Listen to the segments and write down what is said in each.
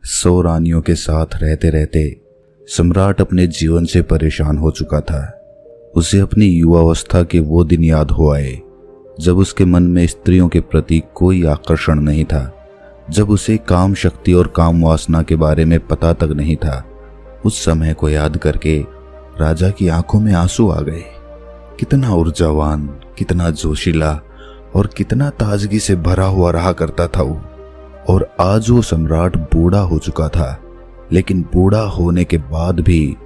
100 रानियों के साथ रहते रहते सम्राट अपने जीवन से परेशान हो चुका था। उसे अपनी युवावस्था के वो दिन याद हो आए जब उसके मन में स्त्रियों के प्रति कोई आकर्षण नहीं था, जब उसे काम शक्ति और काम वासना के बारे में पता तक नहीं था। उस समय को याद करके राजा की आंखों में आंसू आ गए। कितना ऊर्जावान, कितना जोशीला और कितना ताजगी से भरा हुआ रहा करता था वो। और आज वो सम्राट बूढ़ा हो चुका था, लेकिन बूढ़ा होने के बाद भी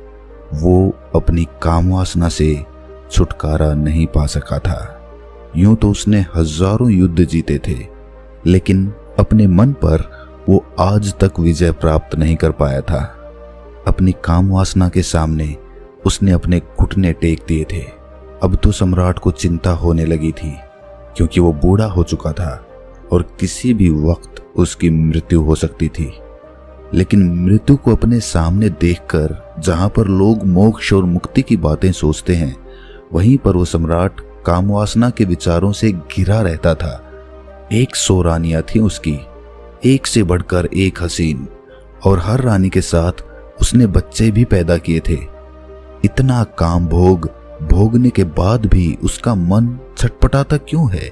वो अपनी काम वासना से छुटकारा नहीं पा सका था। यूं तो उसने हजारों युद्ध जीते थे, लेकिन अपने मन पर वो आज तक विजय प्राप्त नहीं कर पाया था। अपनी काम वासना के सामने उसने अपने घुटने टेक दिए थे। अब तो सम्राट को चिंता होने लगी थी, क्योंकि वो बूढ़ा हो चुका था और किसी भी वक्त उसकी मृत्यु हो सकती थी। लेकिन मृत्यु को अपने सामने देखकर जहां पर लोग मोक्ष और मुक्ति की बातें सोचते हैं, वहीं पर वो सम्राट कामवासना के विचारों से घिरा रहता था। 100 रानियां थी उसकी, एक से बढ़कर एक हसीन, और हर रानी के साथ उसने बच्चे भी पैदा किए थे। इतना काम भोगने के बाद भी उसका मन छटपटाता क्यों है?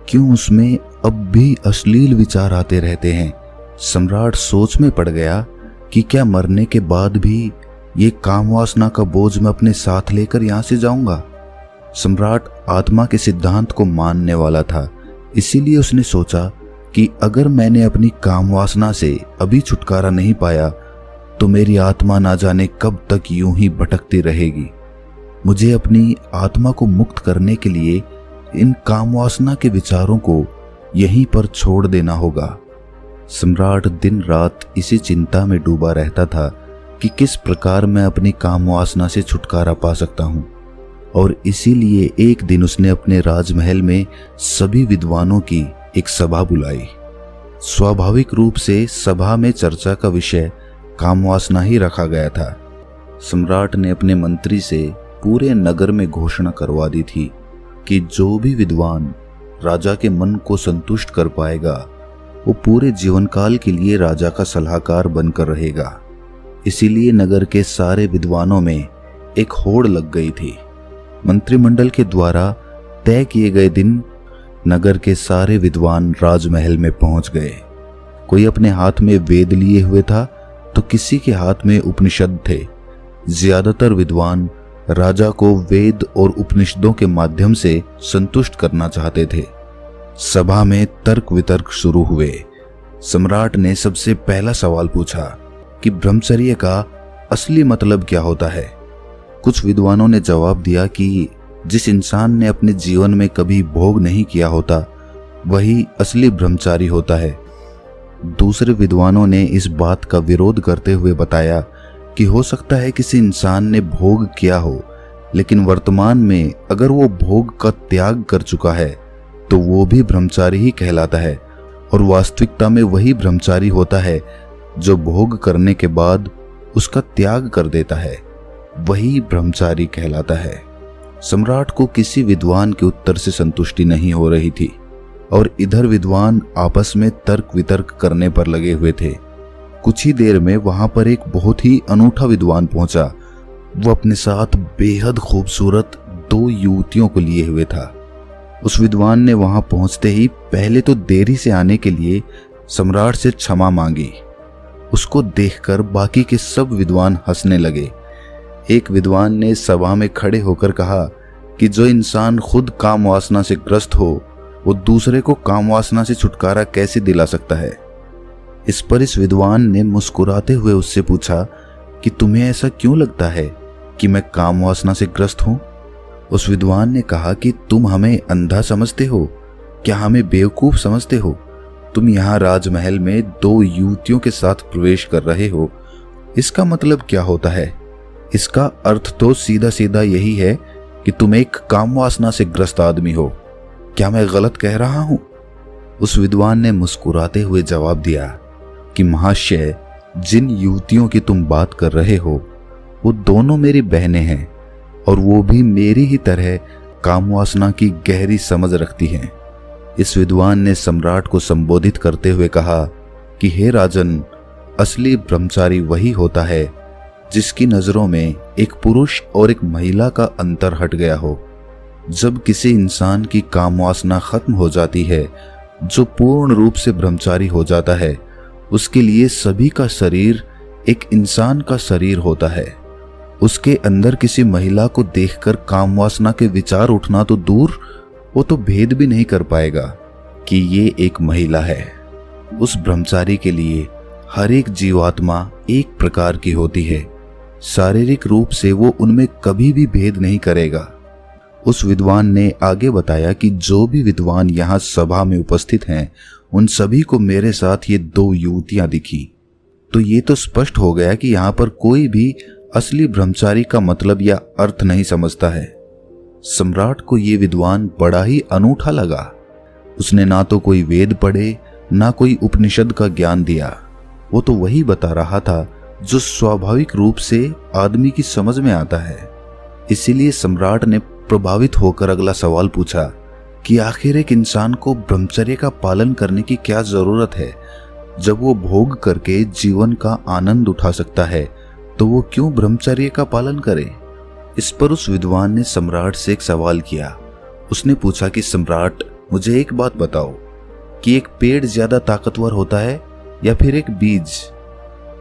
क्यों उसमें अब भी अश्लील विचार आते रहते हैं? सम्राट सोच में पड़ गया कि क्या मरने के बाद भी ये काम वासना का बोझ मैं अपने साथ लेकर यहां से जाऊंगा? सम्राट आत्मा के सिद्धांत को मानने वाला था, इसीलिए उसने सोचा कि अगर मैंने अपनी काम वासना से अभी छुटकारा नहीं पाया तो मेरी आत्मा ना जाने कब तक यूं ही भटकती रहेगी। मुझे अपनी आत्मा को मुक्त करने के लिए इन काम वासना के विचारों को यहीं पर छोड़ देना होगा। सम्राट दिन रात इसी चिंता में डूबा रहता था कि किस प्रकार मैं अपनी काम वासना से छुटकारा पा सकता हूं। और इसीलिए एक दिन उसने अपने राजमहल में सभी विद्वानों की एक सभा बुलाई। स्वाभाविक रूप से सभा में चर्चा का विषय काम वासना ही रखा गया था। सम्राट ने अपने मंत्री से पूरे नगर में घोषणा करवा दी थी कि जो भी विद्वान राजा के मन को संतुष्ट कर पाएगा वो पूरे जीवन काल के लिए राजा का सलाहकार बनकर रहेगा। इसीलिए नगर के सारे विद्वानों में एक होड़ लग गई थी। मंत्रिमंडल के द्वारा तय किए गए दिन नगर के सारे विद्वान राजमहल में पहुंच गए। कोई अपने हाथ में वेद लिए हुए था तो किसी के हाथ में उपनिषद थे। ज्यादातर विद्वान राजा को वेद और उपनिषदों के माध्यम से संतुष्ट करना चाहते थे। सभा में तर्क वितर्क शुरू हुए। सम्राट ने सबसे पहला सवाल पूछा कि ब्रह्मचर्य का असली मतलब क्या होता है। कुछ विद्वानों ने जवाब दिया कि जिस इंसान ने अपने जीवन में कभी भोग नहीं किया होता वही असली ब्रह्मचारी होता है। दूसरे विद्वानों ने इस बात का विरोध करते हुए बताया कि हो सकता है किसी इंसान ने भोग किया हो, लेकिन वर्तमान में अगर वो भोग का त्याग कर चुका है तो वो भी ब्रह्मचारी ही कहलाता है। और वास्तविकता में वही ब्रह्मचारी होता है जो भोग करने के बाद उसका त्याग कर देता है, वही ब्रह्मचारी कहलाता है। सम्राट को किसी विद्वान के उत्तर से संतुष्टि नहीं हो रही थी और इधर विद्वान आपस में तर्क वितर्क करने पर लगे हुए थे। कुछ ही देर में वहां पर एक बहुत ही अनूठा विद्वान पहुंचा। वो अपने साथ बेहद खूबसूरत 2 युवतियों को लिए हुए था। उस विद्वान ने वहां पहुंचते ही पहले तो देरी से आने के लिए सम्राट से क्षमा मांगी। उसको देखकर बाकी के सब विद्वान हंसने लगे। एक विद्वान ने सभा में खड़े होकर कहा कि जो इंसान खुद काम वासना से ग्रस्त हो वो दूसरे को काम वासना से छुटकारा कैसे दिला सकता है। इस पर इस विद्वान ने मुस्कुराते हुए उससे पूछा कि तुम्हें ऐसा क्यों लगता है कि मैं काम वासना से ग्रस्त हूं? उस विद्वान ने कहा कि तुम हमें अंधा समझते हो, क्या हमें बेवकूफ समझते हो? तुम यहाँ राजमहल में 2 युवतियों के साथ प्रवेश कर रहे हो, इसका मतलब क्या होता है? इसका अर्थ तो सीधा सीधा यही है कि तुम एक काम वासना से ग्रस्त आदमी हो। क्या मैं गलत कह रहा हूं? उस विद्वान ने मुस्कुराते हुए जवाब दिया कि महाशय, जिन युवतियों की तुम बात कर रहे हो वो दोनों मेरी बहनें हैं और वो भी मेरी ही तरह काम वासना की गहरी समझ रखती हैं। इस विद्वान ने सम्राट को संबोधित करते हुए कहा कि हे राजन, असली ब्रह्मचारी वही होता है जिसकी नजरों में एक पुरुष और एक महिला का अंतर हट गया हो। जब किसी इंसान की काम वासना खत्म हो जाती है, जो पूर्ण रूप से ब्रह्मचारी हो जाता है, उसके लिए सभी का शरीर एक इंसान का शरीर होता है। उसके अंदर किसी महिला को देखकर काम वासना के विचार उठना तो दूर, वो तो भेद भी नहीं कर पाएगा कि ये एक महिला है। उस ब्रह्मचारी के लिए हर एक जीवात्मा एक प्रकार की होती है। शारीरिक रूप से वो उनमें कभी भी भेद नहीं करेगा। उस विद्वान ने आगे बताया कि जो भी विद्वान यहाँ सभा में उपस्थित हैं, उन सभी को मेरे साथ ये 2 युवतियां दिखी। तो ये तो स्पष्ट हो गया कि यहाँ पर कोई भी असली ब्रह्मचारी का मतलब या अर्थ नहीं समझता है। सम्राट को ये विद्वान बड़ा ही अनूठा लगा। उसने ना तो कोई वेद पढ़े, ना कोई उपनिषद का ज्ञान दिया। वो तो वही बता रहा था जो स्वाभाविक रूप से आदमी की समझ में आता है। इसीलिए सम्राट ने प्रभावित होकर अगला सवाल पूछा कि आखिर एक इंसान को ब्रह्मचर्य का पालन करने की क्या जरूरत है? जब वो भोग करके जीवन का आनंद उठा सकता है, तो वो क्यों ब्रह्मचर्य का पालन करे? इस पर उस विद्वान ने सम्राट से एक सवाल किया। उसने पूछा कि सम्राट, मुझे एक बात बताओ कि एक पेड़ ज्यादा ताकतवर होता है या फिर एक बीज?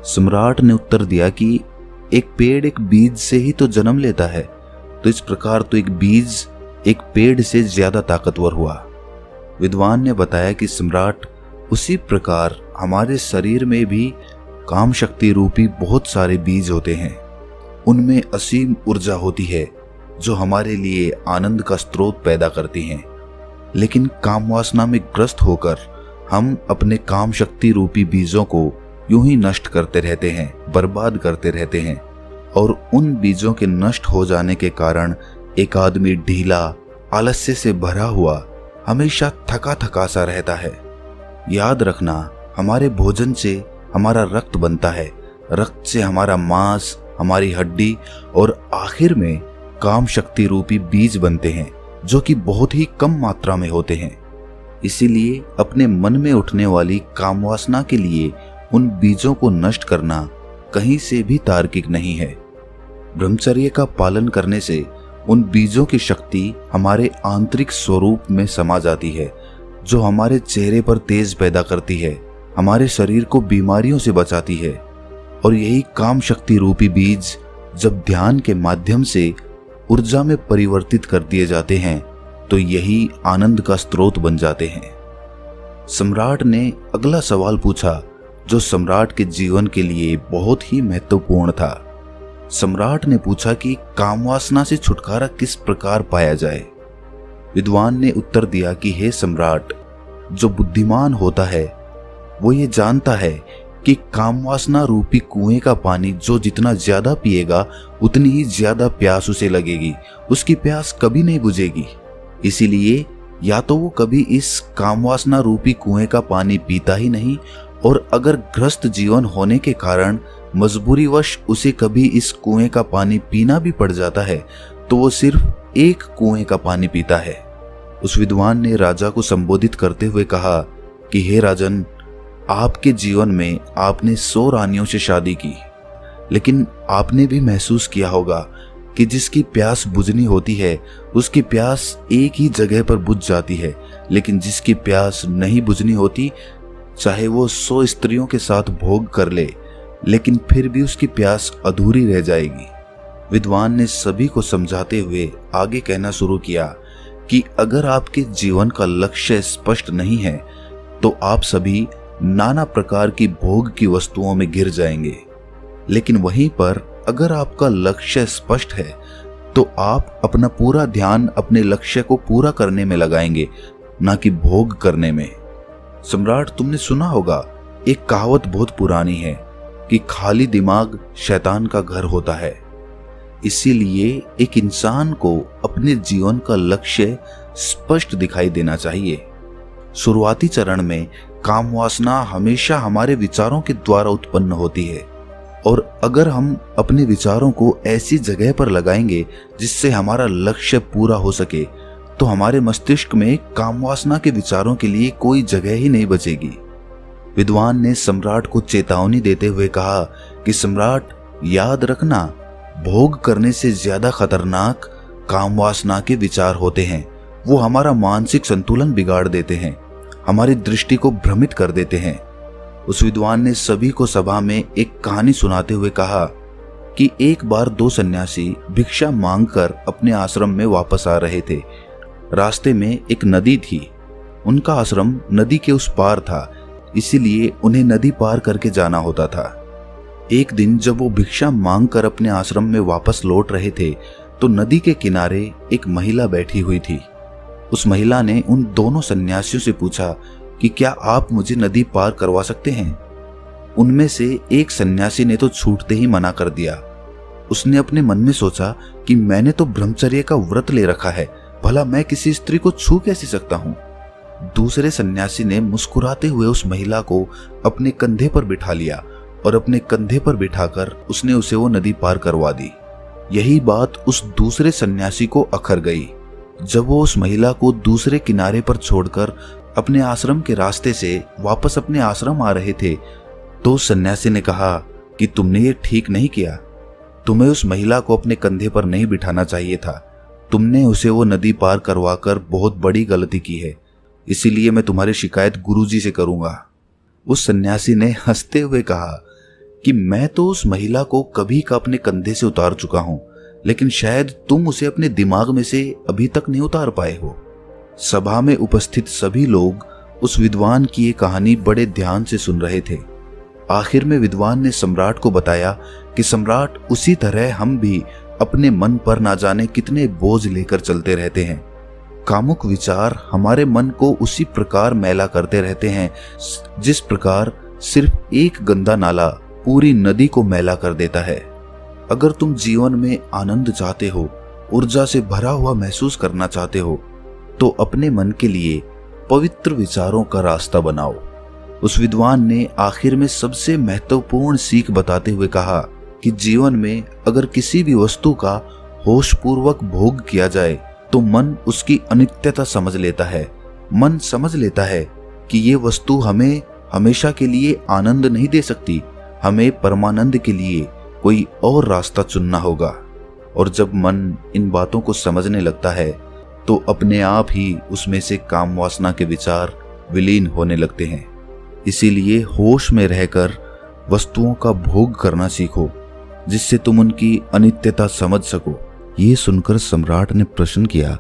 सम्राट ने उत्तर दिया कि एक पेड़ एक बीज से ही तो जन्म लेता है, तो इस प्रकार तो एक बीज एक पेड़ से ज्यादा ताकतवर हुआ। विद्वान ने बताया कि सम्राट, उसी प्रकार हमारे शरीर में भी काम शक्ति रूपी बहुत सारे बीज होते हैं। उनमें असीम ऊर्जा होती है जो हमारे लिए आनंद का स्रोत पैदा करती हैं। लेकिन काम वासना में ग्रस्त होकर हम अपने काम शक्ति रूपी बीजों को यूं ही नष्ट करते रहते हैं, बर्बाद करते रहते हैं। और उन बीजों के नष्ट हो जाने के कारण एक आदमी ढीला, आलस्य से भरा हुआ, हमेशा थका थका सा रहता है। याद रखना, हमारे भोजन से हमारा रक्त बनता है, रक्त से हमारा मांस, हमारी हड्डी और आखिर में काम शक्ति रूपी बीज बनते हैं, जो कि बहुत ही कम मात्रा में होते हैं। इसीलिए अपने मन में उठने वाली काम वासना के लिए उन बीजों को नष्ट करना कहीं से भी तार्किक नहीं है। ब्रह्मचर्य का पालन करने से उन बीजों की शक्ति हमारे आंतरिक स्वरूप में समा जाती है, जो हमारे चेहरे पर तेज पैदा करती है, हमारे शरीर को बीमारियों से बचाती है। और यही काम शक्ति रूपी बीज जब ध्यान के माध्यम से ऊर्जा में परिवर्तित कर दिए जाते हैं, तो यही आनंद का स्रोत बन जाते हैं। सम्राट ने अगला सवाल पूछा, जो सम्राट के जीवन के लिए बहुत ही महत्वपूर्ण था। सम्राट ने पूछा कि काम वासना से छुटकारा किस प्रकार पाया जाए। विद्वान ने उत्तर दिया कि हे सम्राट, जो बुद्धिमान होता है वो ये जानता है कि काम वासना रूपी कुएं का पानी जो जितना ज्यादा पिएगा उतनी ही ज्यादा प्यास उसे लगेगी, उसकी प्यास कभी नहीं बुझेगी। इसीलिए या तो वो कभी इस काम वासना रूपी कुएं का पानी पीता ही नहीं, और अगर ग्रस्त जीवन होने के कारण मजबूरीवश उसे कभी इस कुएं का पानी पीना भी पड़ जाता है, तो वो सिर्फ एक कुएं का पानी पीता है। उस विद्वान ने राजा को संबोधित करते हुए कहा कि हे राजन, आपके जीवन में आपने 100 रानियों से शादी की, लेकिन आपने भी महसूस किया होगा कि जिसकी प्यास बुझनी होती है उसकी प्यास एक ही जगह पर बुझ जाती है, लेकिन जिसकी प्यास नहीं बुझनी होती, चाहे वो 100 स्त्रियों के साथ भोग कर ले, लेकिन फिर भी उसकी प्यास अधूरी रह जाएगी। विद्वान ने सभी को समझाते हुए आगे कहना शुरू किया कि अगर आपके जीवन का लक्ष्य स्पष्ट नहीं है, तो आप सभी नाना प्रकार की भोग की वस्तुओं में गिर जाएंगे। लेकिन वहीं पर अगर आपका लक्ष्य स्पष्ट है, तो आप अपना पूरा ध्यान अपने लक्ष्य को पूरा करने में लगाएंगे, ना कि भोग करने में। सम्राट, तुमने सुना होगा, एक कहावत बहुत पुरानी है कि खाली दिमाग शैतान का घर होता है। इसीलिए एक इंसान को अपने जीवन का लक्ष्य स्पष्ट दिखाई देना चाहिए। शुरुआती चरण में काम वासना हमेशा हमारे विचारों के द्वारा उत्पन्न होती है, और अगर हम अपने विचारों को ऐसी जगह पर लगाएंगे जिससे हमारा लक्ष्य पूरा हो सके, तो हमारे मस्तिष्क में काम वासना के विचारों के लिए कोई जगह ही नहीं बचेगी। विद्वान ने सम्राट को चेतावनी देते हुए कहा कि सम्राट, याद रखना, भोग करने से ज्यादा खतरनाक काम वासना के विचार होते हैं। वो हमारा मानसिक संतुलन बिगाड़ देते हैं, हमारी दृष्टि को भ्रमित कर देते हैं। उस विद्वान ने सभी को सभा में एक कहानी सुनाते हुए कहा कि एक बार 2 सन्यासी भिक्षा मांगकर अपने आश्रम में वापस आ रहे थे। रास्ते में एक नदी थी। उनका आश्रम नदी के उस पार था, इसीलिए उन्हें नदी पार करके जाना होता था। एक दिन जब वो भिक्षा मांगकर अपने आश्रम में वापस लौट रहे थे तो नदी के किनारे एक महिला बैठी हुई थी। उस महिला ने उन दोनों सन्यासियों से पूछा कि क्या आप मुझे नदी पार करवा सकते हैं। उनमें से एक सन्यासी ने तो छूटते ही मना कर दिया। उसने अपने मन में सोचा कि मैंने तो ब्रह्मचर्य का व्रत ले रखा है, भला मैं किसी स्त्री को छू कैसे सकता हूं। दूसरे सन्यासी ने मुस्कुराते हुए उस महिला को अपने कंधे पर बिठा लिया और अपने कंधे पर बिठाकर उसने उसे वो नदी पार करवा दी। यही बात उस दूसरे सन्यासी को अखर गई। जब वो उस महिला को दूसरे किनारे पर छोड़कर अपने आश्रम के रास्ते से वापस अपने आश्रम आ रहे थे तो सन्यासी ने कहा कि तुमने ये ठीक नहीं किया। तुम्हें उस महिला को अपने कंधे पर नहीं बिठाना चाहिए था। तुमने उसे वो नदी पार करवाकर बहुत बड़ी गलती की है, इसीलिए मैं तुम्हारी शिकायत गुरुजी से करूंगा। उस सन्यासी ने हंसते हुए कहा कि मैं तो उस महिला को कभी का अपने कंधे से उतार चुका हूं, लेकिन शायद तुम उसे अपने दिमाग में से अभी तक नहीं उतार पाए हो। सभा में उपस्थित सभी लोग उस विद्वान की ये कहानी बड़े ध्यान से सुन रहे थे। आखिर में विद्वान ने सम्राट को बताया कि सम्राट, उसी तरह हम भी अपने मन पर ना जाने कितने बोझ लेकर चलते रहते हैं। कामुक विचार हमारे मन को उसी प्रकार मैला करते रहते हैं जिस प्रकार सिर्फ एक गंदा नाला पूरी नदी को मैला कर देता है। अगर तुम जीवन में आनंद चाहते हो, ऊर्जा से भरा हुआ महसूस करना चाहते हो, तो अपने मन के लिए पवित्र विचारों का रास्ता बनाओ। उस विद्वान ने आखिर में सबसे महत्वपूर्ण सीख बताते हुए कहा कि जीवन में अगर किसी भी वस्तु का होशपूर्वक भोग किया जाए तो मन उसकी अनित्यता समझ लेता है। मन समझ लेता है कि ये वस्तु हमें हमेशा के लिए आनंद नहीं दे सकती, हमें परमानंद के लिए कोई और रास्ता चुनना होगा। और जब मन इन बातों को समझने लगता है तो अपने आप ही उसमें से काम वासना के विचार विलीन होने लगते हैं। इसीलिए होश में रहकर वस्तुओं का भोग करना सीखो, जिससे तुम उनकी अनित्यता समझ सको। ये सुनकर सम्राट ने प्रश्न किया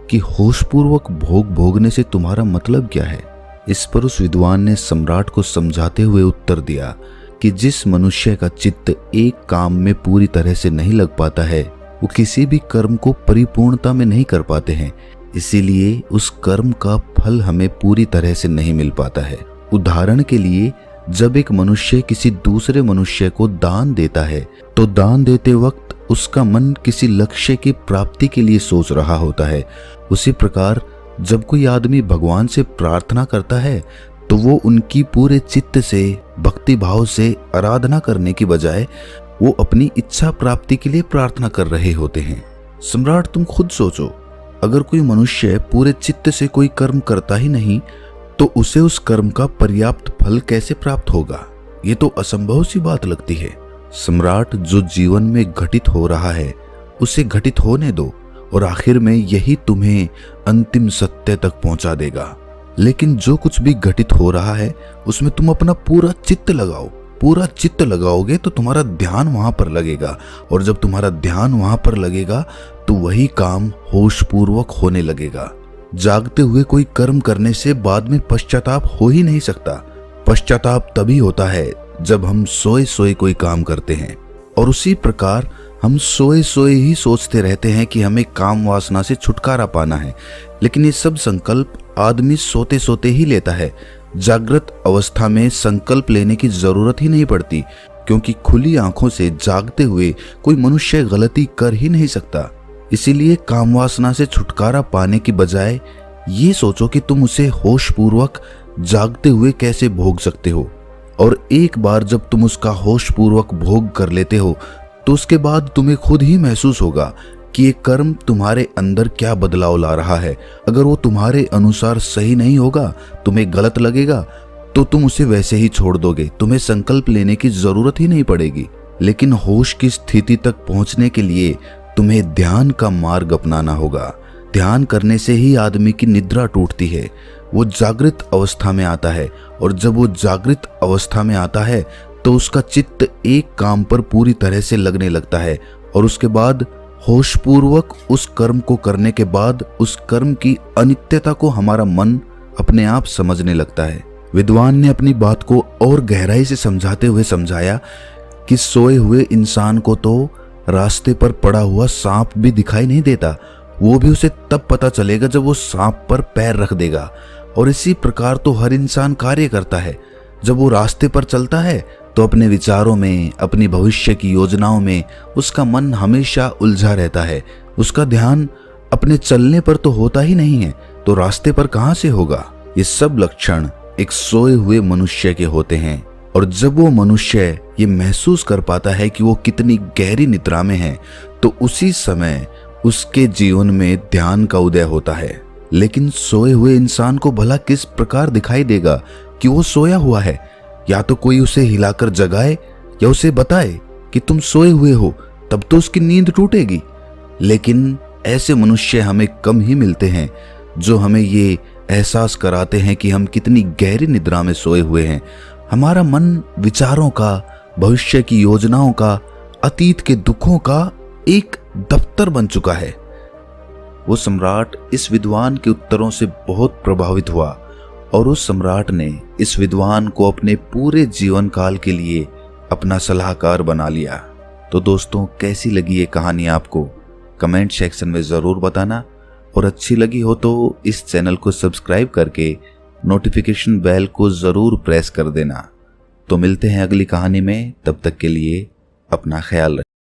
कि होशपूर्वक भोग भोगने से तुम्हारा मतलब क्या है। इस पर उस विद्वान ने सम्राट को समझाते हुए उत्तर दिया कि जिस मनुष्य का चित्त एक काम में पूरी तरह से नहीं लग पाता है, वो किसी भी कर्म को परिपूर्णता में नहीं कर पाते हैं। इसीलिए उस कर्म का फल हमें पूरी तरह से नहीं मिल पाता है। उदाहरण के लिए, जब एक मनुष्य किसी दूसरे मनुष्य को दान देता है तो दान देते वक्त उसका मन किसी लक्ष्य की प्राप्ति के लिए सोच रहा होता है। उसी प्रकार जब कोई आदमी भगवान से प्रार्थना करता है तो वो उनकी पूरे चित्त से, भक्ति भाव से आराधना करने की बजाय वो अपनी इच्छा प्राप्ति के लिए प्रार्थना कर रहे होते हैं। सम्राट, तुम खुद सोचो, अगर कोई मनुष्य पूरे चित्त से कोई कर्म करता ही नहीं तो उसे उस कर्म का पर्याप्त फल कैसे प्राप्त होगा? ये तो असंभव सी बात लगती है। सम्राट, जो जीवन में घटित हो रहा है उसे घटित होने दो और आखिर में यही तुम्हें अंतिम सत्य तक पहुंचा देगा। लेकिन जो कुछ भी घटित हो रहा है उसमें तुम अपना पूरा चित्त लगाओ। पूरा चित्त लगाओगे तो तुम्हारा ध्यान वहां पर लगेगा, और जब तुम्हारा ध्यान वहां पर लगेगा तो वही काम होशपूर्वक होने लगेगा। जागते हुए कोई कर्म करने से बाद में पश्चाताप हो ही नहीं सकता। पश्चाताप तभी होता है जब हम सोए सोए कोई काम करते हैं, और उसी प्रकार हम सोए सोए ही सोचते रहते हैं कि हमें काम वासना से छुटकारा पाना है। लेकिन ये सब संकल्प आदमी सोते सोते ही लेता है। जागृत अवस्था में संकल्प लेने की जरूरत ही नहीं पड़ती, क्योंकि खुली आंखों से जागते हुए कोई मनुष्य गलती कर ही नहीं सकता। इसीलिए काम वासना से छुटकारा पाने की बजाय ये सोचो कि तुम उसे होशपूर्वक जागते हुए कैसे भोग सकते हो। और एक बार जब तुम उसका होशपूर्वक भोग कर लेते हो तो उसके बाद तुम्हें खुद ही महसूस होगा कि ये कर्म तुम्हारे अंदर क्या बदलाव ला रहा है। अगर वो तुम्हारे अनुसार सही नहीं होगा, तुम्हें गलत लगेगा, तो तुम उसे वैसे ही छोड़ दोगे, तुम्हें संकल्प लेने की जरूरत ही नहीं पड़ेगी। लेकिन होश की स्थिति तक पहुंचने के लिए तुम्हें ध्यान का मार्ग अपनाना होगा। ध्यान करने से ही आदमी की निद्रा टूटती है, वो जागृत अवस्था में आता है, और जब वो जागृत अवस्था में आता है तो उसका चित्त एक काम पर पूरी तरह से लगने लगता है, और उसके बाद होशपूर्वक उस कर्म को करने के बाद उस कर्म की अनित्यता को हमारा मन अपने आप समझने लगता है। विद्वान ने अपनी बात को और गहराई से समझाते हुए समझाया कि सोए हुए इंसान को तो रास्ते पर पड़ा हुआ सांप भी दिखाई नहीं देता, वो भी उसे तब पता चलेगा जब वो सांप पर पैर रख देगा। और इसी प्रकार तो हर इंसान कार्य करता है। जब वो रास्ते पर चलता है तो अपने विचारों में, अपनी भविष्य की योजनाओं में उसका मन हमेशा उलझा रहता है। उसका ध्यान अपने चलने पर तो होता ही नहीं है, तो रास्ते पर कहां से होगा। ये सब लक्षण एक सोए हुए मनुष्य के होते हैं, और जब वो मनुष्य ये महसूस कर पाता है कि वो कितनी गहरी निद्रा में है, तो उसी समय उसके जीवन में ध्यान का उदय होता है। लेकिन सोए हुए इंसान को भला किस प्रकार दिखाई देगा कि वो सोया हुआ है? या तो कोई उसे हिलाकर जगाए या उसे बताए कि तुम सोए हुए हो, तब तो उसकी नींद टूटेगी। लेकिन ऐसे मनुष्य हमें कम ही मिलते हैं जो हमें ये एहसास कराते हैं कि हम कितनी गहरी निद्रा में सोए हुए हैं। हमारा मन विचारों का, भविष्य की योजनाओं का, अतीत के दुखों का एक दफ्तर बन चुका है। वो सम्राट इस विद्वान के उत्तरों से बहुत प्रभावित हुआ, और उस सम्राट ने इस विद्वान को अपने पूरे जीवन काल के लिए अपना सलाहकार बना लिया। तो दोस्तों, कैसी लगी ये कहानी आपको? कमेंट सेक्शन में ज़रूर बताना, और अच्छी लगी हो तो इस चैनल को सब्सक्राइब करके नोटिफिकेशन बेल को ज़रूर प्रेस कर देना। तो मिलते हैं अगली कहानी में, तब तक के लिए अपना ख्याल रखें।